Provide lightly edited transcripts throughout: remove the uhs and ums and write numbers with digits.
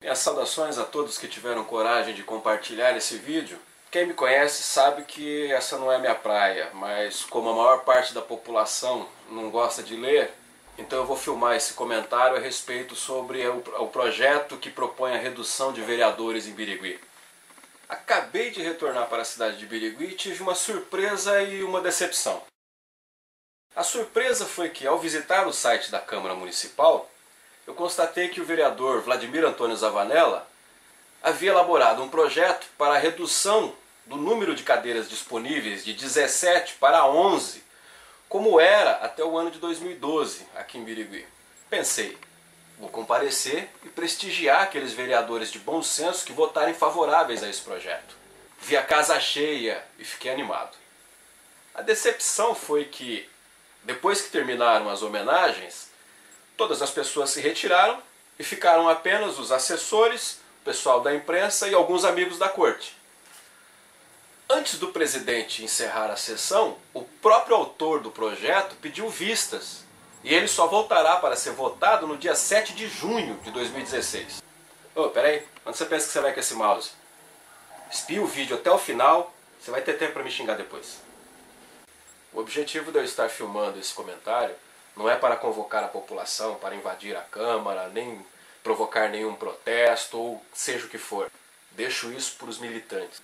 Minhas saudações a todos que tiveram coragem de compartilhar esse vídeo. Quem me conhece sabe que essa não é minha praia, mas como a maior parte da população não gosta de ler, então eu vou filmar esse comentário a respeito sobre o projeto que propõe a redução de vereadores em Birigui. Acabei de retornar para a cidade de Birigui e tive uma surpresa e uma decepção. A surpresa foi que, ao visitar o site da Câmara Municipal, eu constatei que o vereador Vladimir Antônio Zavanella havia elaborado um projeto para a redução do número de cadeiras disponíveis de 17 para 11, como era até o ano de 2012 aqui em Birigui. Pensei, vou comparecer e prestigiar aqueles vereadores de bom senso que votarem favoráveis a esse projeto. Vi a casa cheia e fiquei animado. A decepção foi que, depois que terminaram as homenagens, todas as pessoas se retiraram e ficaram apenas os assessores, o pessoal da imprensa e alguns amigos da corte. Antes do presidente encerrar a sessão, o próprio autor do projeto pediu vistas e ele só voltará para ser votado no dia 7 de junho de 2016. Peraí, onde você pensa que você vai com esse mouse? Espia o vídeo até o final, você vai ter tempo para me xingar depois. O objetivo de eu estar filmando esse comentário não é para convocar a população para invadir a Câmara, nem provocar nenhum protesto ou seja o que for. Deixo isso para os militantes.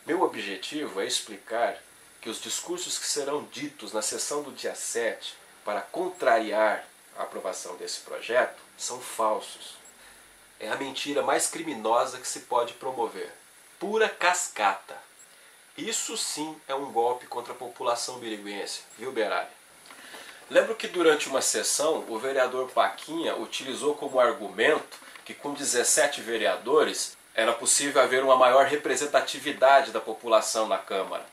Meu objetivo é explicar que os discursos que serão ditos na sessão do dia 7 para contrariar a aprovação desse projeto são falsos. É a mentira mais criminosa que se pode promover. Pura cascata. Isso sim é um golpe contra a população biriguense, viu, Beralli? Lembro que durante uma sessão o vereador Paquinha utilizou como argumento que com 17 vereadores era possível haver uma maior representatividade da população na Câmara.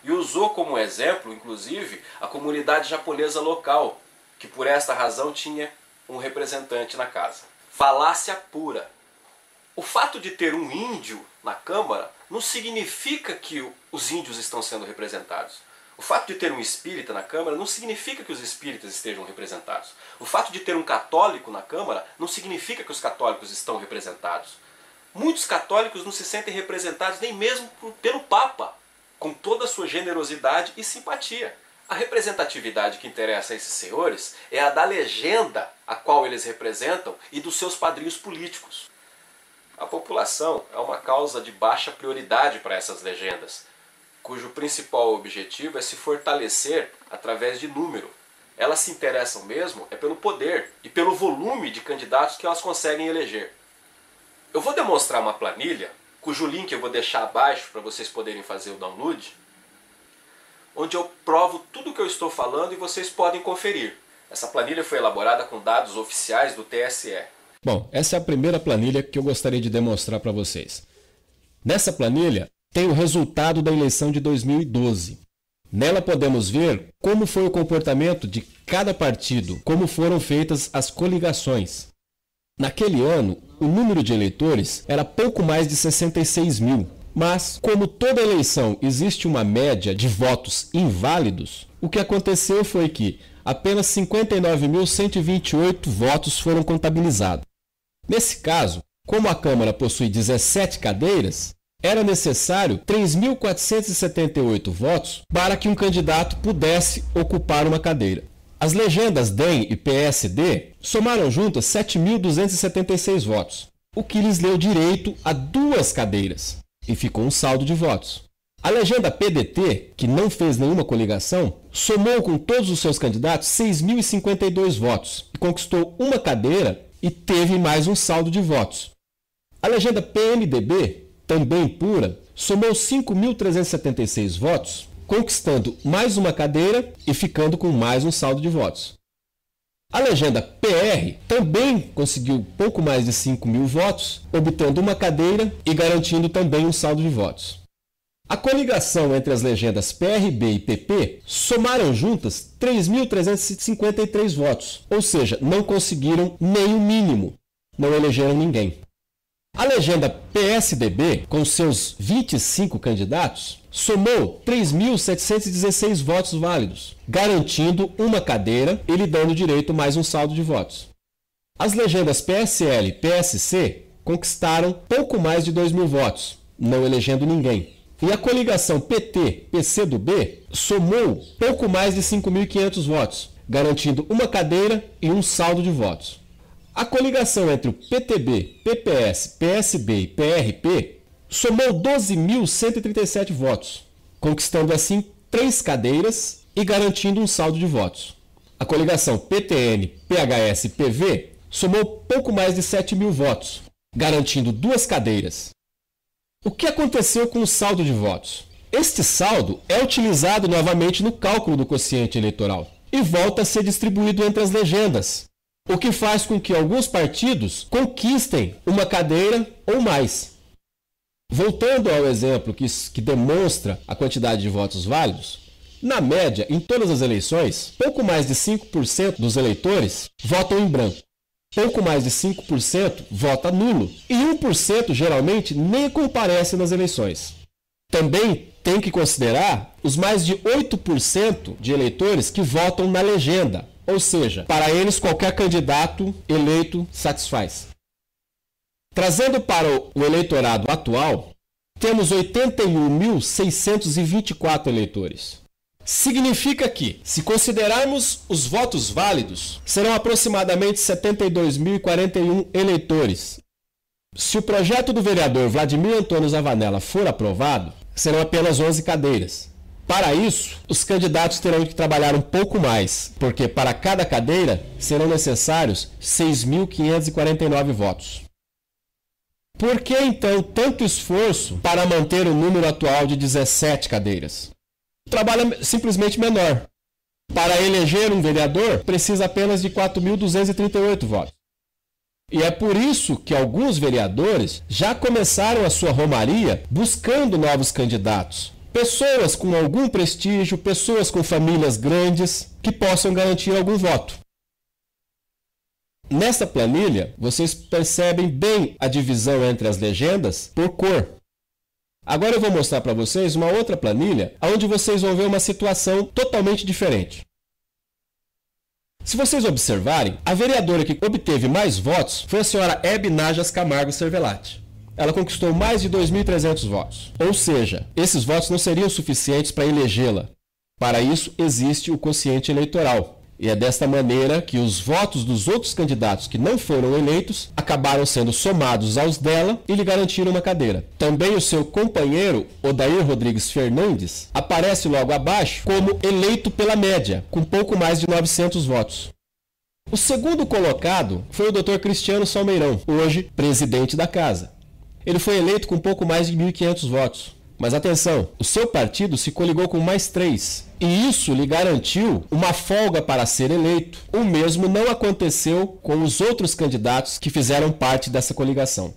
E usou como exemplo, inclusive, a comunidade japonesa local, que por esta razão tinha um representante na casa. Falácia pura. O fato de ter um índio na Câmara não significa que os índios estão sendo representados. O fato de ter um espírita na Câmara não significa que os espíritas estejam representados. O fato de ter um católico na Câmara não significa que os católicos estão representados. Muitos católicos não se sentem representados nem mesmo pelo Papa, com toda a sua generosidade e simpatia. A representatividade que interessa a esses senhores é a da legenda a qual eles representam e dos seus padrinhos políticos. A população é uma causa de baixa prioridade para essas legendas, cujo principal objetivo é se fortalecer através de número. Elas se interessam mesmo pelo poder e pelo volume de candidatos que elas conseguem eleger. Eu vou demonstrar uma planilha, cujo link eu vou deixar abaixo para vocês poderem fazer o download, onde eu provo tudo o que eu estou falando e vocês podem conferir. Essa planilha foi elaborada com dados oficiais do TSE. Bom, essa é a primeira planilha que eu gostaria de demonstrar para vocês. Nessa planilha tem o resultado da eleição de 2012. Nela podemos ver como foi o comportamento de cada partido, como foram feitas as coligações. Naquele ano, o número de eleitores era pouco mais de 66 mil, mas como toda eleição existe uma média de votos inválidos, o que aconteceu foi que apenas 59.128 votos foram contabilizados. Nesse caso, como a Câmara possui 17 cadeiras, era necessário 3.478 votos para que um candidato pudesse ocupar uma cadeira. As legendas DEM e PSD somaram juntas 7.276 votos, o que lhes deu direito a 2 cadeiras, e ficou um saldo de votos. A legenda PDT, que não fez nenhuma coligação, somou com todos os seus candidatos 6.052 votos, e conquistou uma cadeira e teve mais um saldo de votos. A legenda PMDB, também pura, somou 5.376 votos, conquistando mais uma cadeira e ficando com mais um saldo de votos. A legenda PR também conseguiu pouco mais de 5.000 votos, obtendo uma cadeira e garantindo também um saldo de votos. A coligação entre as legendas PRB e PP somaram juntas 3.353 votos, ou seja, não conseguiram nem o mínimo, não elegeram ninguém. A legenda PSDB, com seus 25 candidatos, somou 3.716 votos válidos, garantindo uma cadeira e lhe dando direito mais um saldo de votos. As legendas PSL e PSC conquistaram pouco mais de 2.000 votos, não elegendo ninguém. E a coligação PT-PCdoB somou pouco mais de 5.500 votos, garantindo uma cadeira e um saldo de votos. A coligação entre o PTB, PPS, PSB e PRP somou 12.137 votos, conquistando assim 3 cadeiras e garantindo um saldo de votos. A coligação PTN, PHS e PV somou pouco mais de 7.000 votos, garantindo 2 cadeiras. O que aconteceu com o saldo de votos? Este saldo é utilizado novamente no cálculo do quociente eleitoral e volta a ser distribuído entre as legendas, o que faz com que alguns partidos conquistem uma cadeira ou mais. Voltando ao exemplo que demonstra a quantidade de votos válidos, na média, em todas as eleições, pouco mais de 5% dos eleitores votam em branco. Pouco mais de 5% vota nulo e 1% geralmente nem comparece nas eleições. Também tem que considerar os mais de 8% de eleitores que votam na legenda, ou seja, para eles qualquer candidato eleito satisfaz. Trazendo para o eleitorado atual, temos 81.624 eleitores. Significa que, se considerarmos os votos válidos, serão aproximadamente 72.041 eleitores. Se o projeto do vereador Vladimir Antônio Zavanella for aprovado, serão apenas 11 cadeiras. Para isso, os candidatos terão que trabalhar um pouco mais, porque para cada cadeira serão necessários 6.549 votos. Por que então tanto esforço para manter o número atual de 17 cadeiras? O trabalho é simplesmente menor. Para eleger um vereador, precisa apenas de 4.238 votos. E é por isso que alguns vereadores já começaram a sua romaria buscando novos candidatos. Pessoas com algum prestígio, pessoas com famílias grandes que possam garantir algum voto. Nesta planilha, vocês percebem bem a divisão entre as legendas por cor. Agora eu vou mostrar para vocês uma outra planilha, onde vocês vão ver uma situação totalmente diferente. Se vocês observarem, a vereadora que obteve mais votos foi a senhora Hebe Najas Camargo Cervelati. Ela conquistou mais de 2.300 votos. Ou seja, esses votos não seriam suficientes para elegê-la. Para isso, existe o quociente eleitoral. E é desta maneira que os votos dos outros candidatos que não foram eleitos acabaram sendo somados aos dela e lhe garantiram uma cadeira. Também o seu companheiro, Odair Rodrigues Fernandes, aparece logo abaixo como eleito pela média, com pouco mais de 900 votos. O segundo colocado foi o Dr. Cristiano Salmeirão, hoje presidente da casa. Ele foi eleito com pouco mais de 1.500 votos. Mas atenção, o seu partido se coligou com mais 3, e isso lhe garantiu uma folga para ser eleito. O mesmo não aconteceu com os outros candidatos que fizeram parte dessa coligação.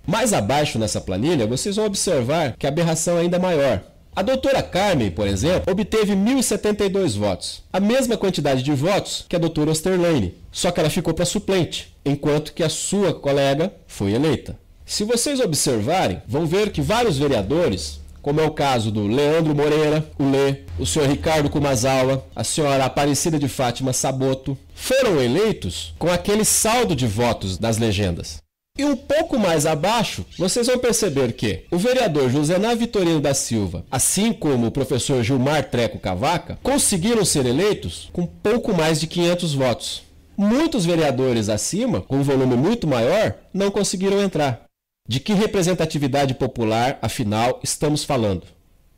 Mais abaixo nessa planilha, vocês vão observar que a aberração é ainda maior. A doutora Carmen, por exemplo, obteve 1.072 votos, a mesma quantidade de votos que a doutora Osterlane, só que ela ficou para suplente, enquanto que a sua colega foi eleita. Se vocês observarem, vão ver que vários vereadores, como é o caso do Leandro Moreira, o Lê, o senhor Ricardo Kumazawa, a senhora Aparecida de Fátima Saboto, foram eleitos com aquele saldo de votos das legendas. E um pouco mais abaixo, vocês vão perceber que o vereador Josená Vitorino da Silva, assim como o professor Gilmar Treco Cavaca, conseguiram ser eleitos com pouco mais de 500 votos. Muitos vereadores acima, com um volume muito maior, não conseguiram entrar. De que representatividade popular, afinal, estamos falando?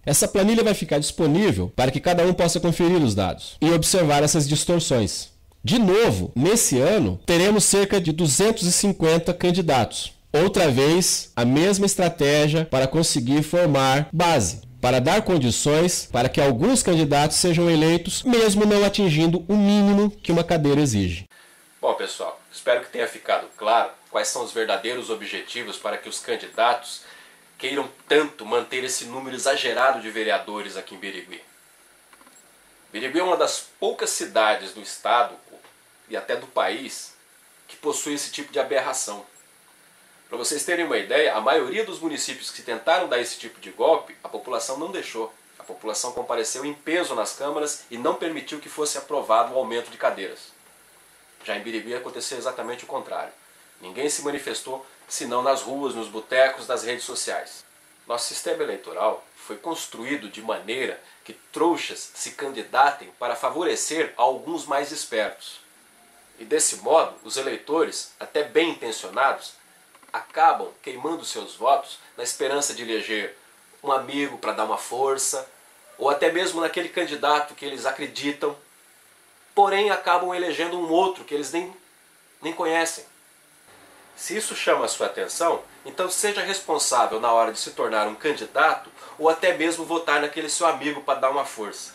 Essa planilha vai ficar disponível para que cada um possa conferir os dados e observar essas distorções. De novo, nesse ano, teremos cerca de 250 candidatos. Outra vez, a mesma estratégia para conseguir formar base, para dar condições para que alguns candidatos sejam eleitos, mesmo não atingindo o mínimo que uma cadeira exige. Bom, pessoal, espero que tenha ficado claro quais são os verdadeiros objetivos para que os candidatos queiram tanto manter esse número exagerado de vereadores aqui em Birigui. Birigui é uma das poucas cidades do estado e até do país que possui esse tipo de aberração. Para vocês terem uma ideia, a maioria dos municípios que tentaram dar esse tipo de golpe, a população não deixou. A população compareceu em peso nas câmaras e não permitiu que fosse aprovado o aumento de cadeiras. Já em Birigui aconteceu exatamente o contrário. Ninguém se manifestou senão nas ruas, nos botecos, nas redes sociais. Nosso sistema eleitoral foi construído de maneira que trouxas se candidatem para favorecer a alguns mais espertos. E desse modo, os eleitores, até bem intencionados, acabam queimando seus votos na esperança de eleger um amigo para dar uma força, ou até mesmo naquele candidato que eles acreditam, porém acabam elegendo um outro que eles nem conhecem. Se isso chama a sua atenção, então seja responsável na hora de se tornar um candidato ou até mesmo votar naquele seu amigo para dar uma força.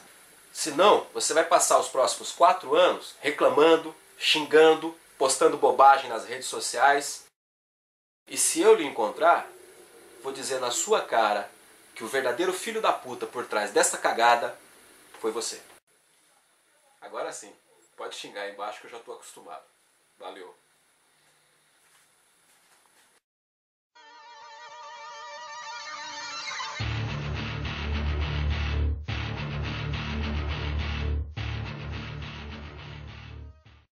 Senão, você vai passar os próximos 4 anos reclamando, xingando, postando bobagem nas redes sociais. E se eu lhe encontrar, vou dizer na sua cara que o verdadeiro filho da puta por trás dessa cagada foi você. Agora sim, pode xingar aí embaixo que eu já estou acostumado. Valeu.